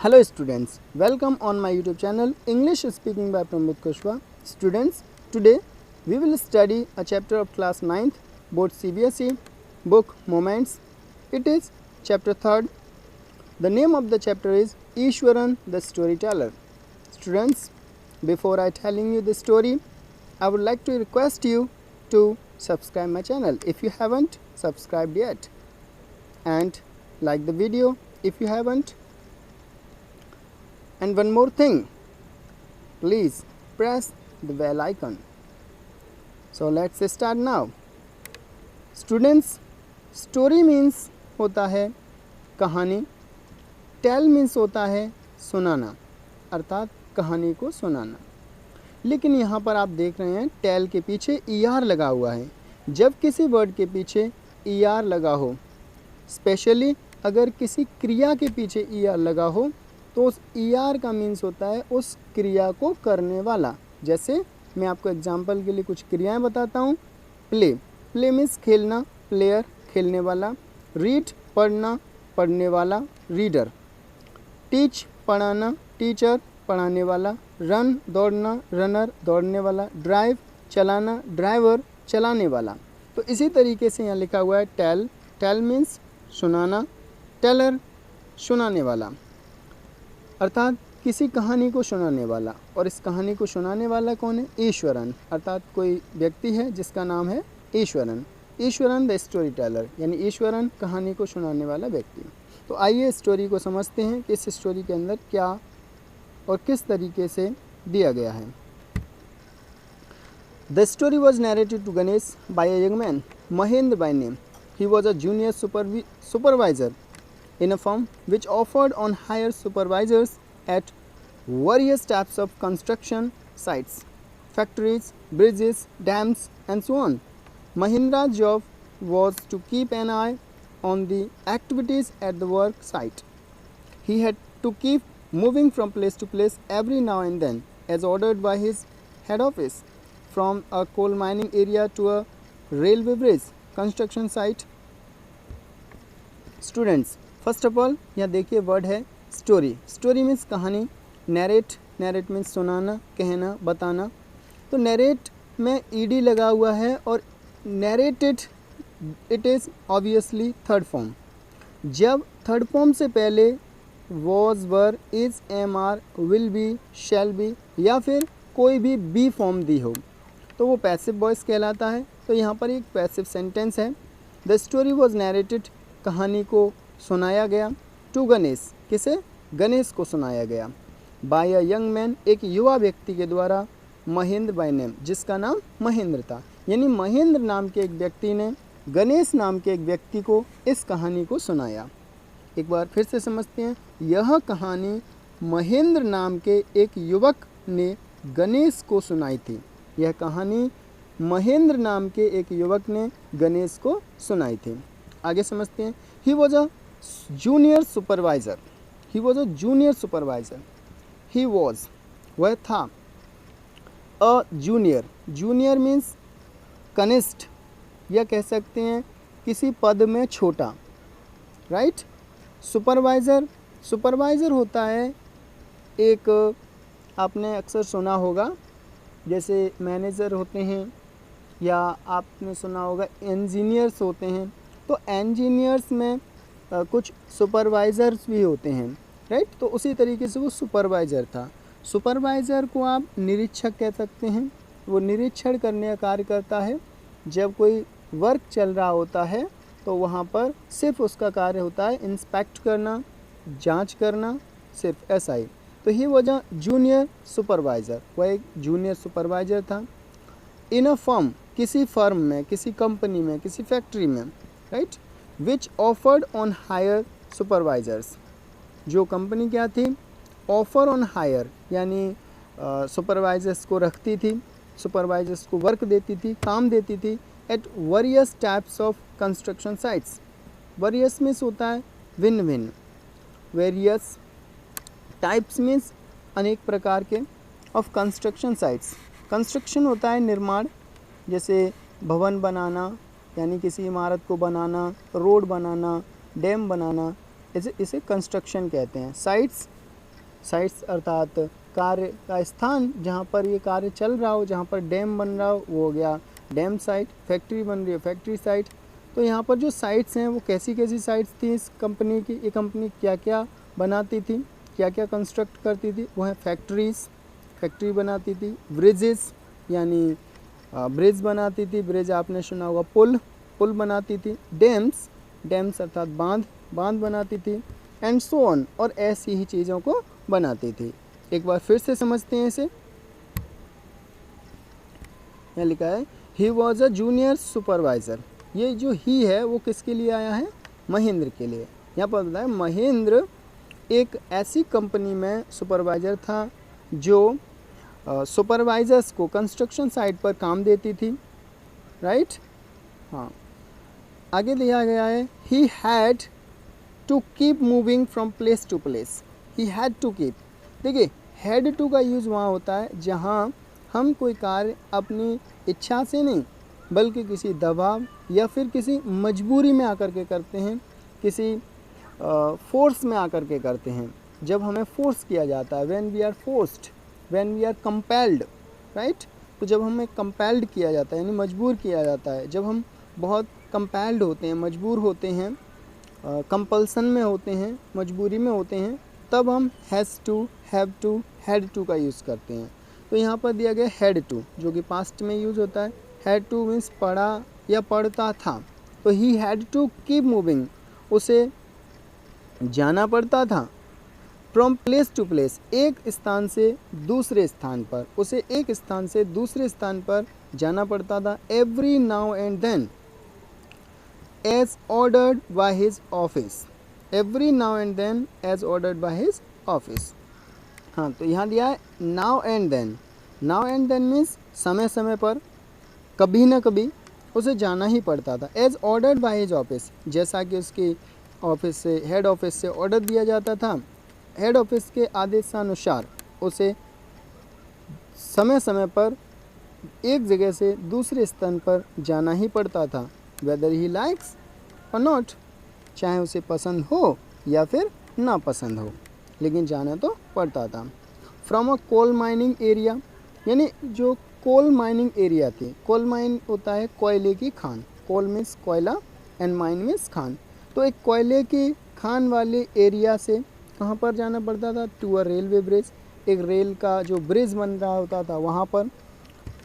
Hello students, welcome on my YouTube channel English Speaking by Pramod Kushwaha. Students, today we will study a chapter of class 9th board CBSE book Moments. It is chapter 3rd. The name of the chapter is Ishwaran the Storyteller. Students, before I telling you the story, I would like to request you to subscribe my channel if you haven't subscribed yet, and like the video if you haven't. And one more thing, please press the bell icon. So let's start now. Students, story means होता है कहानी, tell means होता है सुनाना, अर्थात कहानी को सुनाना. लेकिन यहाँ पर आप देख रहे हैं tell के पीछे er लगा हुआ है. जब किसी वर्ड के पीछे er लगा हो, स्पेशली अगर किसी क्रिया के पीछे er लगा हो, तो उस er का मीन्स होता है उस क्रिया को करने वाला. जैसे मैं आपको एग्जाम्पल के लिए कुछ क्रियाएं बताता हूँ. प्ले, प्ले मीन्स खेलना, प्लेयर खेलने वाला. रीड, पढ़ना, पढ़ने वाला, रीडर. टीच, पढ़ाना, टीचर पढ़ाने वाला. रन, दौड़ना, रनर दौड़ने वाला. ड्राइव, चलाना, ड्राइवर चलाने वाला. तो इसी तरीके से यहाँ लिखा हुआ है टेल, टेल मीन्स सुनाना, टेलर सुनाने वाला, अर्थात किसी कहानी को सुनाने वाला. और इस कहानी को सुनाने वाला कौन है? ईश्वरन, अर्थात कोई व्यक्ति है जिसका नाम है Eswaran. Eswaran the story teller, यानी ईश्वरन कहानी को सुनाने वाला व्यक्ति. तो आइए स्टोरी को समझते हैं कि इस स्टोरी के अंदर क्या और किस तरीके से दिया गया है. The story was narrated to Ganesh by a young man, Mahendra by name. He was a junior supervisor in a firm which offered on hire supervisors at various types of construction sites, factories, bridges, dams and so on. Mahindra's job was to keep an eye on the activities at the work site. He had to keep moving from place to place every now and then as ordered by his head office, from a coal mining area to a railway bridge construction site. Students, first of all यहाँ देखिए word है story. Story means कहानी. Narrate, narrate means सुनाना, कहना, बताना. तो narrate में ED लगा हुआ है और narrated it is obviously third form. जब थर्ड फॉर्म से पहले was, were, is, am, are, will be, shall be या फिर कोई भी बी फॉर्म दी हो तो वो पैसिव वॉइस कहलाता है. तो यहाँ पर एक पैसिव सेंटेंस है. द स्टोरी वॉज नैरेटेड, कहानी को सुनाया गया. टू गणेश, किसे? गणेश को सुनाया गया. बाय अ यंग मैन, एक युवा व्यक्ति के द्वारा. महेंद्र बाय नेम, जिसका नाम महेंद्र था. यानी महेंद्र नाम के एक व्यक्ति ने गणेश नाम के एक व्यक्ति को इस कहानी को सुनाया. एक बार फिर से समझते हैं. यह कहानी महेंद्र नाम के एक युवक ने गणेश को सुनाई थी. यह कहानी महेंद्र नाम के एक युवक ने गणेश को सुनाई थी. आगे समझते हैं. ही was a junior supervisor. He was a junior supervisor. He was, वह था. अ जूनियर, जूनियर मीन्स कनिष्ठ, या कह सकते हैं किसी पद में छोटा. राइट. सुपरवाइज़र, सुपरवाइज़र होता है एक, आपने अक्सर सुना होगा जैसे मैनेजर होते हैं, या आपने सुना होगा इंजीनियर्स होते हैं. तो इंजीनियर्स में कुछ सुपरवाइज़र्स भी होते हैं. राइट. तो उसी तरीके से वो सुपरवाइज़र था. सुपरवाइज़र को आप निरीक्षक कह सकते हैं. वो निरीक्षण करने का कार्य करता है. जब कोई वर्क चल रहा होता है तो वहाँ पर सिर्फ उसका कार्य होता है इंस्पेक्ट करना, जांच करना, सिर्फ ऐसा ही. तो ही वॉज अ जूनियर सुपरवाइज़र, वह एक जूनियर सुपरवाइज़र था. इन अ फर्म, किसी फर्म में, किसी कंपनी में, किसी फैक्ट्री में. Right. Which offered on hire supervisors, जो कंपनी क्या थी? ऑफर ऑन हायर, यानी सुपरवाइज़र्स को रखती थी, सुपरवाइज़र्स को वर्क देती थी, काम देती थी. At various types of construction sites. Various means होता है भिन्न भिन्न. वेरियस टाइप्स मीन्स अनेक प्रकार के. ऑफ कंस्ट्रक्शन साइट्स, कंस्ट्रक्शन होता है निर्माण, जैसे भवन बनाना, यानी किसी इमारत को बनाना, रोड बनाना, डैम बनाना, इसे कंस्ट्रक्शन कहते हैं. साइट्स साइट्स अर्थात कार्य का स्थान जहाँ पर ये कार्य चल रहा हो, जहाँ पर डैम बन रहा हो वो हो गया डैम साइट, फैक्ट्री बन रही है फैक्ट्री साइट। तो यहाँ पर जो साइट्स हैं वो कैसी कैसी साइट्स थी इस कंपनी की, ये कंपनी क्या क्या बनाती थी, क्या क्या कंस्ट्रक्ट करती थी, वो है फैक्ट्रीज़, फैक्ट्री बनाती थी, ब्रिजेस यानी ब्रिज बनाती थी, ब्रिज आपने सुना होगा पुल, पुल बनाती थी, डैम्स, डैम्स अर्थात बांध, बांध बनाती थी, एंड सो ऑन, और ऐसी ही चीज़ों को बनाती थी। एक बार फिर से समझते हैं इसे। यहाँ लिखा है ही वॉज अ जूनियर सुपरवाइज़र। ये जो ही है वो किसके लिए आया है, महेंद्र के लिए। यहाँ पर बताया महेंद्र एक ऐसी कंपनी में सुपरवाइज़र था जो सुपरवाइज़र्स को कंस्ट्रक्शन साइट पर काम देती थी, राइट। हाँ, आगे दिया गया है he had to keep moving from place to place. He had to keep, देखिए हैड टू का यूज़ वहाँ होता है जहाँ हम कोई कार्य अपनी इच्छा से नहीं बल्कि किसी दबाव या फिर किसी मजबूरी में आकर के करते हैं, किसी फोर्स में आकर के करते हैं। जब हमें फोर्स किया जाता है, when we are forced, when we are compelled, right. तो जब हमें कंपेल्ड किया जाता है यानी मजबूर किया जाता है, जब हम बहुत कंपेल्ड होते हैं, मजबूर होते हैं, कंपल्सन में होते हैं, मजबूरी में होते हैं, तब हम has to, have to, had to का यूज़ करते हैं। तो यहाँ पर दिया गया हैड टू जो कि पास्ट में यूज़ होता है। हैड टू मीन्स पढ़ा या पढ़ता था, तो he had to keep moving, उसे जाना पड़ता था, फ्रॉम प्लेस टू प्लेस, एक स्थान से दूसरे स्थान पर, उसे एक स्थान से दूसरे स्थान पर जाना पड़ता था। Every now and then as ordered by his office, every now and then as ordered by his office. हाँ, तो यहाँ दिया है now and then. Now and then means समय समय पर, कभी ना कभी उसे जाना ही पड़ता था। As ordered by his office, जैसा कि उसकी ऑफिस से, हेड ऑफिस से ऑर्डर दिया जाता था, हेड ऑफिस के आदेशानुसार उसे समय समय पर एक जगह से दूसरे स्थान पर जाना ही पड़ता था। वेदर ही लाइक्स और नॉट, चाहे उसे पसंद हो या फिर ना पसंद हो, लेकिन जाना तो पड़ता था। From a coal mining area, यानी जो कोल माइनिंग एरिया थी, कोल माइन होता है कोयले की खान, कोल मीन्स कोयला एंड माइन मीन्स खान। तो एक कोयले की खान वाले एरिया से कहाँ पर जाना पड़ता था, टू अ रेलवे ब्रिज, एक रेल का जो ब्रिज बन रहा होता था वहाँ पर,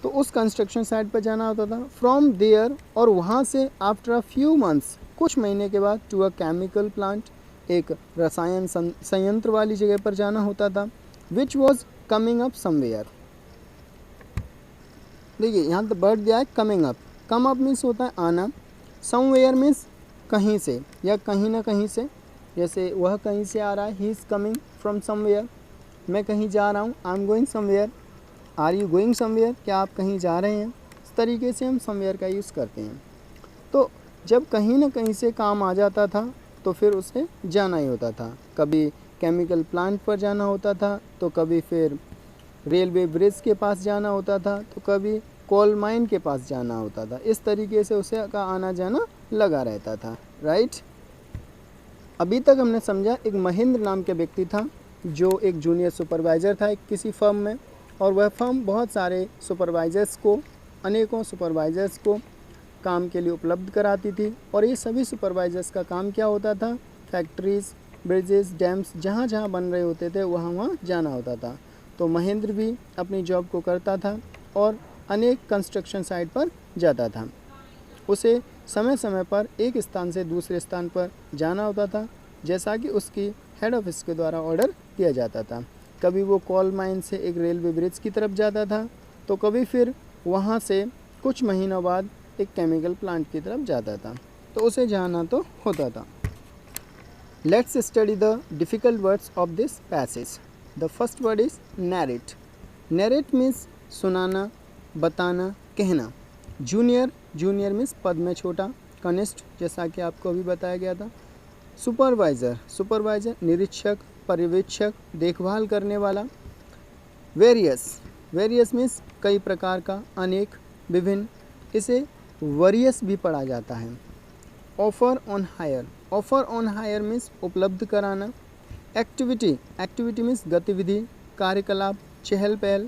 तो उस कंस्ट्रक्शन साइट पर जाना होता था। फ्रॉम देयर, और वहाँ से आफ्टर अ फ्यू मंथ्स, कुछ महीने के बाद, टू अ केमिकल प्लांट, एक रसायन संयंत्र वाली जगह पर जाना होता था। Which was coming up somewhere, देखिए यहाँ तो वर्ड दिया है coming up, come up means होता है आना, समवेयर मीन्स कहीं से या कहीं ना कहीं से, जैसे वह कहीं से आ रहा है, he is coming from somewhere, मैं कहीं जा रहा हूँ, I am going somewhere, are you going somewhere, क्या आप कहीं जा रहे हैं। इस तरीके से हम समवेयर का यूज़ करते हैं। तो जब कहीं ना कहीं से काम आ जाता था तो फिर उसे जाना ही होता था, कभी केमिकल प्लांट पर जाना होता था, तो कभी फिर रेलवे ब्रिज के पास जाना होता था, तो कभी कोल माइन के पास जाना होता था। इस तरीके से उसे का आना जाना लगा रहता था, राइट। अभी तक हमने समझा एक महेंद्र नाम के व्यक्ति था जो एक जूनियर सुपरवाइज़र था एक किसी फर्म में, और वह फर्म बहुत सारे सुपरवाइज़र्स को, अनेकों सुपरवाइज़र्स को काम के लिए उपलब्ध कराती थी। और ये सभी सुपरवाइज़र्स का काम क्या होता था, फैक्ट्रीज़, ब्रिजेस, डैम्स जहाँ जहाँ बन रहे होते थे वहाँ वहाँ जाना होता था। तो महेंद्र भी अपनी जॉब को करता था और अनेक कंस्ट्रक्शन साइट पर जाता था। उसे समय समय पर एक स्थान से दूसरे स्थान पर जाना होता था, जैसा कि उसकी हेड ऑफिस के द्वारा ऑर्डर दिया जाता था। कभी वो कोल माइन से एक रेलवे ब्रिज की तरफ जाता था, तो कभी फिर वहाँ से कुछ महीनों बाद एक केमिकल प्लांट की तरफ जाता था, तो उसे जाना तो होता था। Let's study the difficult words of this passage. The first word is narrate. Narrate means सुनाना, बताना, कहना। जूनियर, जूनियर मीन्स पद में छोटा, कनिष्ठ जैसा कि आपको अभी बताया गया था। सुपरवाइज़र, सुपरवाइज़र निरीक्षक, पर्यवेक्षक, देखभाल करने वाला। वेरियस, वेरियस मीन्स कई प्रकार का, अनेक, विभिन्न, इसे वरियस भी पढ़ा जाता है। Offer on hire, offer on hire means उपलब्ध कराना। एक्टिविटी, एक्टिविटी मीन्स गतिविधि, कार्यकलाप, चहल पहल।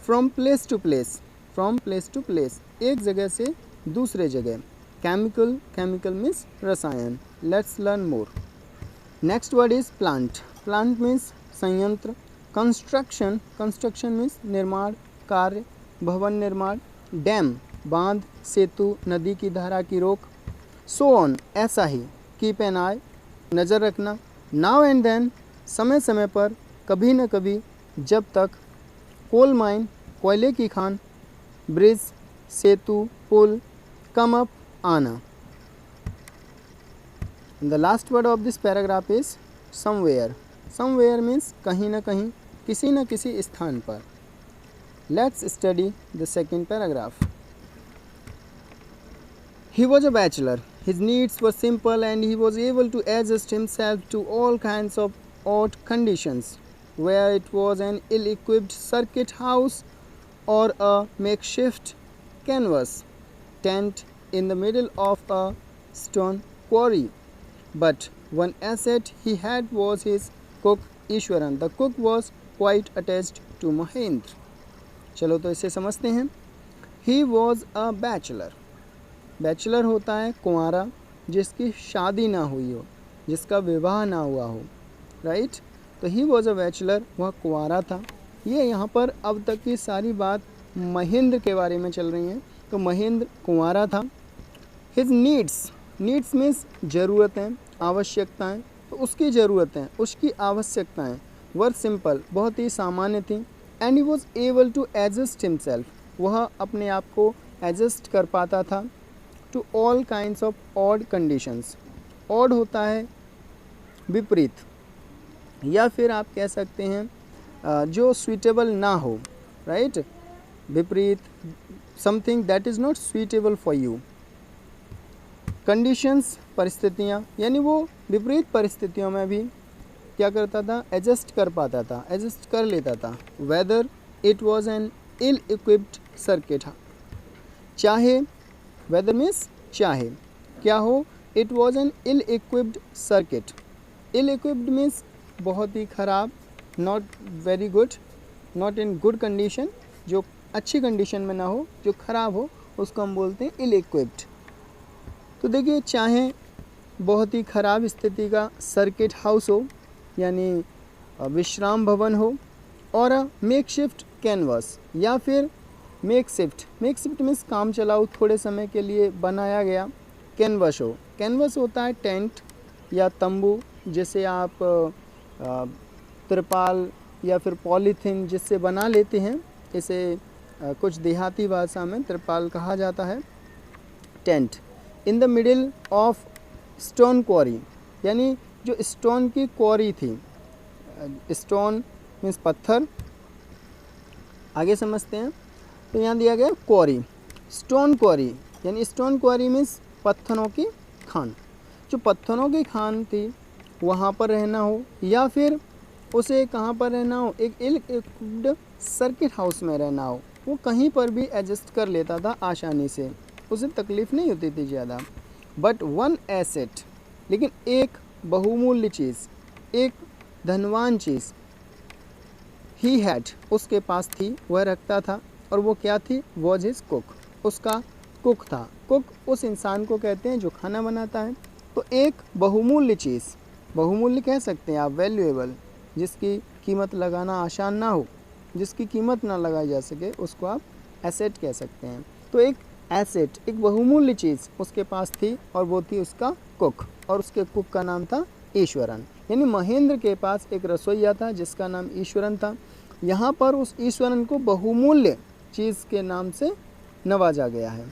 From place to place, from place to place, एक जगह से दूसरे जगह। केमिकल, केमिकल मीन्स रसायन। Let's learn more. Next word is plant, plant means संयंत्र। कंस्ट्रक्शन, कंस्ट्रक्शन मीन्स निर्माण, कार्य, भवन निर्माण। डैम, बांध, सेतु, नदी की धारा की रोक। सो ऑन, ऐसा ही। कीप एन आई, नज़र रखना। नाउ एंड देन, समय समय पर, कभी न कभी, जब तक। कोल माइन, कोयले की खान। ब्रिज, सेतु, पुल। कम अप, आना। The last word of this paragraph is somewhere, somewhere means कहीं न कहीं, किसी न किसी स्थान पर। Let's study the second paragraph. He was a bachelor. His needs were simple and he was able to adjust himself to all kinds of odd conditions, where it was an ill-equipped circuit house or a makeshift canvas tent in the middle of a stone quarry. But one asset he had was his cook Ishwaran. The cook was quite attached to Mahendra. चलो तो इसे समझते हैं। He was a bachelor. Bachelor होता है कुंवारा जिसकी शादी ना हुई हो, जिसका विवाह ना हुआ हो, राइट। तो ही वॉज अ बैचलर, वह कुंवारा था। ये यहाँ पर अब तक की सारी बात महेंद्र के बारे में चल रही हैं। तो महेंद्र कुंवारा था। हिज नीड्स, नीड्स मीन्स ज़रूरतें, आवश्यकताएं। तो उसकी ज़रूरतें, उसकी आवश्यकताएं वर सिंपल, बहुत ही सामान्य थी। And he was able to adjust himself, वह अपने आप को एडजस्ट कर पाता था। To all kinds of odd conditions, odd होता है विपरीत, या फिर आप कह सकते हैं जो सुइटेबल ना हो, राइट। विपरीत, something that is not suitable for you. Conditions, परिस्थितियाँ, यानी वो विपरीत परिस्थितियों में भी क्या करता था, एडजस्ट कर पाता था, एडजस्ट कर लेता था। Whether it was an ill equipped circuit, चाहे, वेदर मीन्स चाहे, क्या हो, it was an ill equipped circuit. Ill equipped means बहुत ही ख़राब, not very good, not in good condition, जो अच्छी कंडीशन में ना हो, जो ख़राब हो, उसको हम बोलते हैं इल इक्विप्ड। तो देखिए, चाहे बहुत ही ख़राब स्थिति का सर्किट हाउस हो, यानी विश्राम भवन हो, और मेक शिफ्ट कैनवास, या फिर make shift, make shift means काम चलाओ, थोड़े समय के लिए बनाया गया कैनवस हो। कैनवस होता है टेंट या तंबू, जिसे आप तिरपाल या फिर पॉलीथीन जिससे बना लेते हैं, इसे कुछ देहाती भाषा में तिरपाल कहा जाता है। Tent in the middle of stone quarry, यानी जो स्टोन की क्वारी थी, स्टोन मीन्स पत्थर। आगे समझते हैं। तो यहाँ दिया गया क्वारी, स्टोन क्वारी, यानी स्टोन क्वारी मीन्स पत्थरों की खान। जो पत्थरों की खान थी वहाँ पर रहना हो, या फिर उसे कहाँ पर रहना हो, एक इल इक्विप्ड सर्किट हाउस में रहना हो, वो कहीं पर भी एडजस्ट कर लेता था आसानी से, उसे तकलीफ़ नहीं होती थी ज़्यादा। बट वन एसेट, लेकिन एक बहुमूल्य चीज़, एक धनवान चीज़, ही हैड, उसके पास थी, वह रखता था, और वो क्या थी, वॉज हिज कुक, उसका कुक था। कुक उस इंसान को कहते हैं जो खाना बनाता है। तो एक बहुमूल्य चीज़, बहुमूल्य कह सकते हैं आप, वैल्यूएबल, जिसकी कीमत लगाना आसान ना हो, जिसकी कीमत ना लगाई जा सके, उसको आप एसेट कह सकते हैं। तो एक एसेट, एक बहुमूल्य चीज़ उसके पास थी, और वो थी उसका कुक, और उसके कुक का नाम था ईश्वरन। यानी महेंद्र के पास एक रसोइया था जिसका नाम ईश्वरन था। यहाँ पर उस ईश्वरन को बहुमूल्य चीज़ के नाम से नवाजा गया है।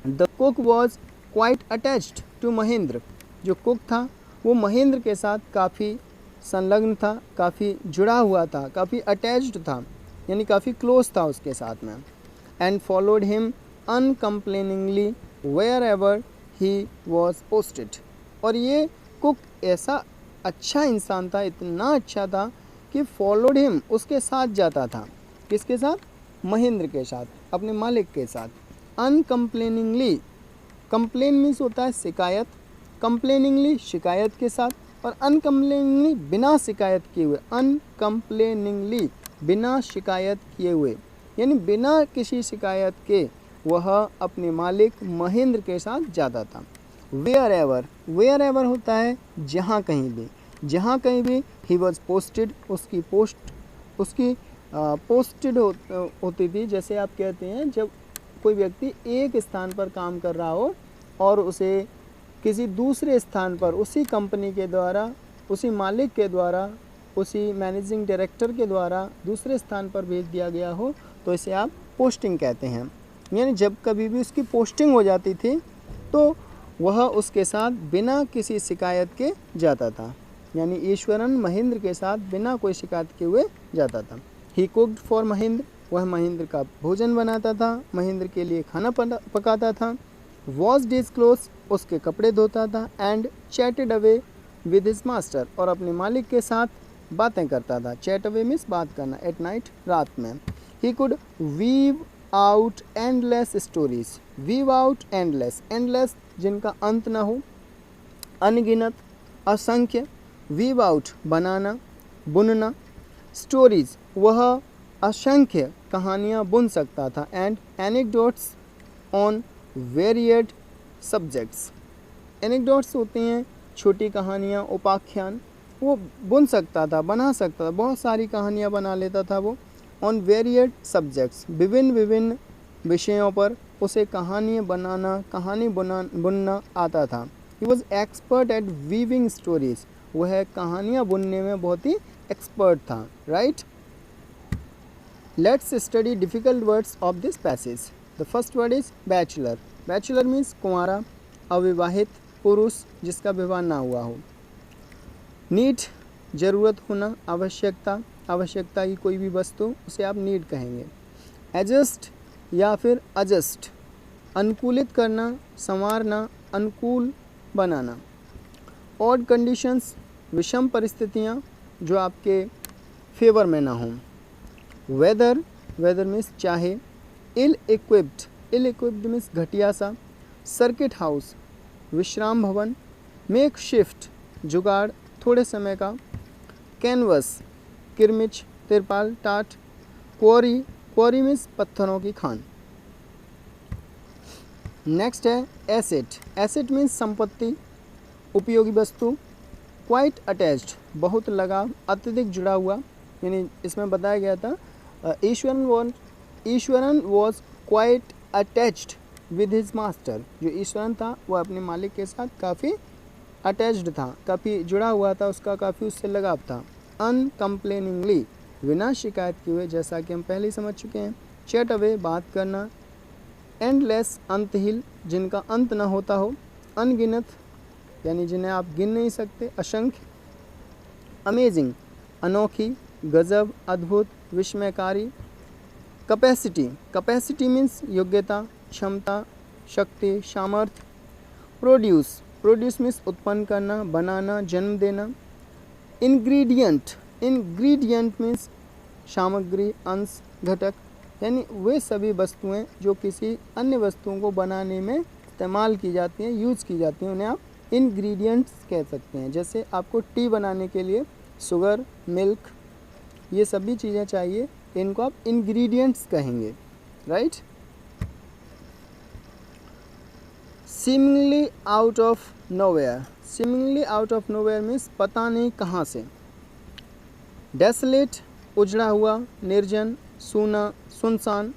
The cook was quite attached to Mahendra, जो कुक था वो महेंद्र के साथ काफ़ी संलग्न था, काफ़ी जुड़ा हुआ था, काफ़ी अटैच्ड था, यानी काफ़ी क्लोज था उसके साथ में। And followed him uncomplainingly wherever he was posted. और ये कुक ऐसा अच्छा इंसान था, इतना अच्छा था कि फॉलोड हिम, उसके साथ जाता था। किसके साथ? महेंद्र के साथ, अपने मालिक के साथ। अनकम्प्लेनिंगली, कंप्लेन मीन्स होता है शिकायत, कंप्लेनिंगली शिकायत के साथ, और अनकम्प्लेनिंगली बिना शिकायत किए हुए, अनकम्प्लेनिंगली बिना शिकायत किए हुए, यानी बिना किसी शिकायत के वह अपने मालिक महेंद्र के साथ जाता था। वेयर एवर, वेयर एवर होता है जहाँ कहीं भी, जहाँ कहीं भी। ही वॉज पोस्टेड, उसकी पोस्टेड होती थी। जैसे आप कहते हैं जब कोई व्यक्ति एक स्थान पर काम कर रहा हो और उसे किसी दूसरे स्थान पर उसी कंपनी के द्वारा, उसी मालिक के द्वारा, उसी मैनेजिंग डायरेक्टर के द्वारा दूसरे स्थान पर भेज दिया गया हो, तो इसे आप पोस्टिंग कहते हैं। यानी जब कभी भी उसकी पोस्टिंग हो जाती थी तो वह उसके साथ बिना किसी शिकायत के जाता था, यानी ईश्वरन महेंद्र के साथ बिना कोई शिकायत के हुए जाता था। ही कुक्ड फॉर महेंद्र, वह महेंद्र का भोजन बनाता था, महेंद्र के लिए खाना पकाता था। वॉश्ड हिज क्लोथ्स, उसके कपड़े धोता था। And chatted away with his master, और अपने मालिक के साथ बातें करता था। चैट अवे मीन्स बात करना, एट नाइट, रात में। He could weave out endless stories, weave out endless, endless जिनका अंत ना हो, अनगिनत, असंख्य। वीव आउट बनाना, बुनना। स्टोरीज वह असंख्य कहानियाँ बुन सकता था। And anecdotes on varied subjects, anecdotes होते हैं छोटी कहानियाँ, उपाख्यान, वो बुन सकता था, बना सकता था, बहुत सारी कहानियाँ बना लेता था वो। ऑन वेरिएड सब्जेक्ट्स, विभिन्न विभिन्न विषयों पर उसे कहानी बुनना आता था। He was expert at weaving stories, वह कहानियाँ बुनने में बहुत ही एक्सपर्ट था। Right, let's study difficult words of this passage. The first word is bachelor. Bachelor means कुंवारा, अविवाहित पुरुष जिसका विवाह ना हुआ हो। नीड जरूरत होना, आवश्यकता, आवश्यकता की कोई भी वस्तु, उसे आप नीड कहेंगे। एडजस्ट या फिर एडजस्ट, अनुकूलित करना, संवारना, अनुकूल बनाना। ऑड कंडीशंस, विषम परिस्थितियाँ जो आपके फेवर में ना हों। वेदर, वेदर मीन्स चाहे। इल इक्विप्ड, इल इक्विप्ड मीन्स घटिया सा। सर्किट हाउस, विश्राम भवन। मेक शिफ्ट, जुगाड़, थोड़े समय का। कैनवस, किरमिच, तिरपाल, टाट। क्वारी, क्वारी मीन्स पत्थरों की खान। नेक्स्ट है एसेट। एसेट मीन्स संपत्ति, उपयोगी वस्तु। क्वाइट अटैच्ड, बहुत लगाव, अत्यधिक जुड़ा हुआ। यानी इसमें बताया गया था Eswaran was quite attached with his master. जो ईश्वरन था वह अपने मालिक के साथ काफ़ी अटैच्ड था, काफ़ी जुड़ा हुआ था, उसका काफ़ी उससे लगाव था। अनकम्प्लेनिंगली, बिना शिकायत किए हुए, जैसा कि हम पहले ही समझ चुके हैं। चैट अवे, बात करना। एंडलेस, अंतहीन, जिनका अंत न होता हो। अनगिनत, यानी जिन्हें आप गिन नहीं सकते, असंख्य। अमेजिंग, अनोखी, गजब, अद्भुत, विस्मयकारी। कैपेसिटी, कैपेसिटी मीन्स योग्यता, क्षमता, शक्ति, सामर्थ्य। प्रोड्यूस, प्रोड्यूस मीन्स उत्पन्न करना, बनाना, जन्म देना। इंग्रेडिएंट, इंग्रेडिएंट मीन्स सामग्री, अंश, घटक, यानी वे सभी वस्तुएं जो किसी अन्य वस्तुओं को बनाने में इस्तेमाल की जाती हैं, यूज़ की जाती हैं, उन्हें आप इंग्रेडिएंट्स कह सकते हैं। जैसे आपको टी बनाने के लिए शुगर, मिल्क, ये सभी चीज़ें चाहिए, इनको आप इंग्रेडिएंट्स कहेंगे। Right. Seemingly out of nowhere, seemingly out of nowhere means पता नहीं कहाँ से। डेसोलेट, उजड़ा हुआ, निर्जन, सूना, सुनसान।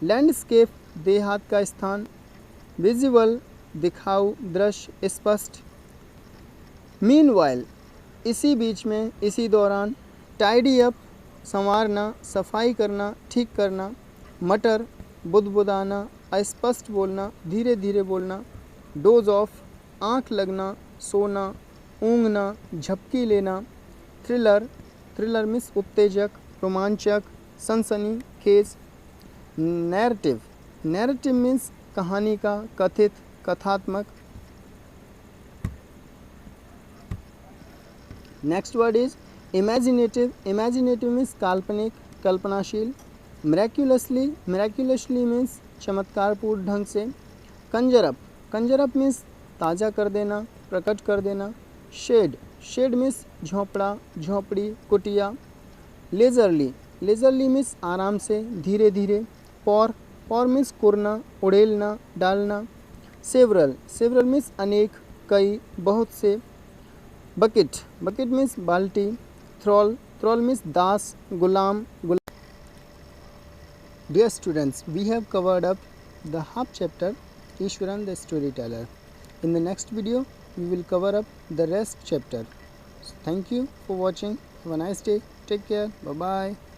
लैंडस्केप, देहात का स्थान। विजिबल, दिखाऊ, दृश्य, स्पष्ट। मीनवाइल, इसी बीच में, इसी दौरान। टाइडी अप, संवारना, सफाई करना, ठीक करना। मटर, बुदबुदाना, अस्पष्ट बोलना, धीरे धीरे बोलना। डोज ऑफ, आँख लगना, सोना, ऊँघना, झपकी लेना। थ्रिलर, थ्रिलर मीन्स उत्तेजक, रोमांचक, सनसनी, खेज। नैरेटिव, नैरेटिव मीन्स कहानी का, कथित, कथात्मक। Next word is imaginative. Imaginative means काल्पनिक, कल्पनाशील। मिरेक्युलसली, मिरेक्युलसली मीन्स चमत्कारपूर्ण ढंग से। Conjure up, conjure up means ताज़ा कर देना, प्रकट कर देना। शेड, शेड मीन्स झोंपड़ा, झोंपड़ी, कुटिया। लेजरली, लेजरली मीन्स आराम से, धीरे धीरे। पॉर, पॉर मीन्स कुरना, उड़ेलना, डालना। सेवरल, सेवरल मीन्स अनेक, कई, बहुत से। बकेट, बकेट मीन्स बाल्टी। थ्रॉल, थ्रॉल मीन्स दास, गुलाम, Dear students, we have covered up the half chapter Ishwaran the storyteller. In the next video, we will cover up the rest chapter. So, thank you for watching. Have a nice day. Take care. Bye bye.